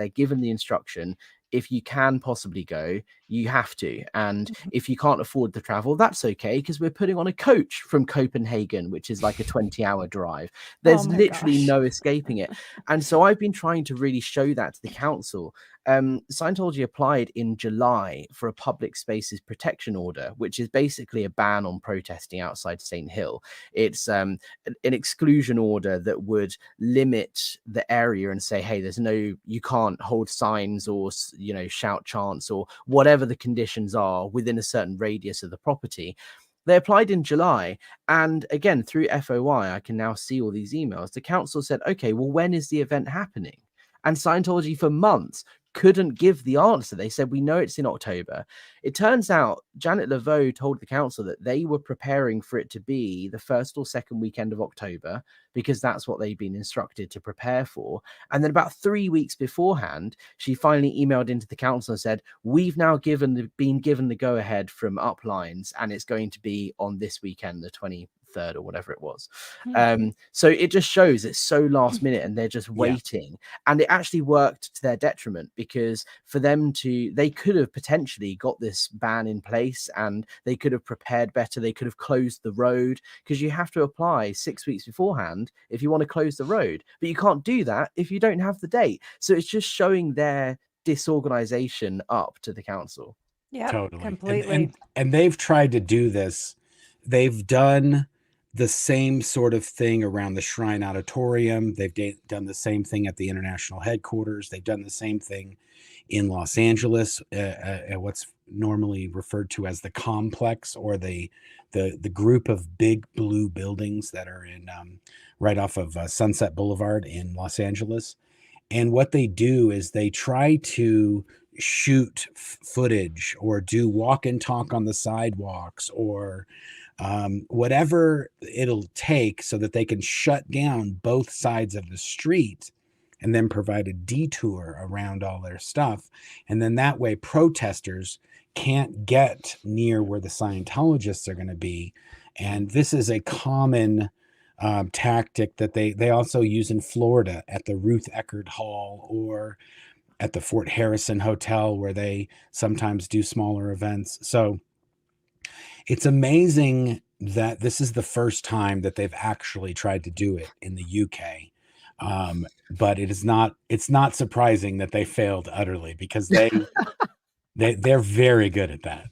they're given the instruction, if you can possibly go, you have to. And if you can't afford the travel, that's okay, because we're putting on a coach from Copenhagen, which is like a 20-hour drive. There's literally no escaping it. And so I've been trying to really show that to the council. Scientology applied in July for a public spaces protection order, which is basically a ban on protesting outside St. Hill. It's an exclusion order that would limit the area and say, hey, you can't hold signs or, shout chants or whatever the conditions are within a certain radius of the property. They applied in July, and again, through FOI, I can now see all these emails. The council said, okay, well, when is the event happening? And Scientology for months couldn't give the answer. They said, we know it's in October. It turns out Janet Laveau told the council that they were preparing for it to be the first or second weekend of October, because that's what they'd been instructed to prepare for. And then about 3 weeks beforehand, she finally emailed into the council and said, we've now been given the go-ahead from Uplines, and it's going to be on this weekend, the 23rd or whatever it was. So it just shows it's so last minute, and they're just waiting. And it actually worked to their detriment, because for them they could have potentially got this ban in place, and they could have prepared better. They could have closed the road, because you have to apply 6 weeks beforehand if you want to close the road, but you can't do that if you don't have the date. So it's just showing their disorganization up to the council. Yeah, totally. Completely. And they've tried to do this. They've done the same sort of thing around the Shrine Auditorium. They've done the same thing at the international headquarters. They've done the same thing in Los Angeles, at what's normally referred to as the complex, or the group of big blue buildings that are in right off of Sunset Boulevard in Los Angeles. And what they do is they try to shoot footage or do walk and talk on the sidewalks, or whatever it'll take, so that they can shut down both sides of the street and then provide a detour around all their stuff. And then that way protesters can't get near where the Scientologists are going to be. And this is a common tactic that they also use in Florida at the Ruth Eckerd Hall, or at the Fort Harrison Hotel, where they sometimes do smaller events. So it's amazing that this is the first time that they've actually tried to do it in the UK. But it's not surprising that they failed utterly, because they're very good at that.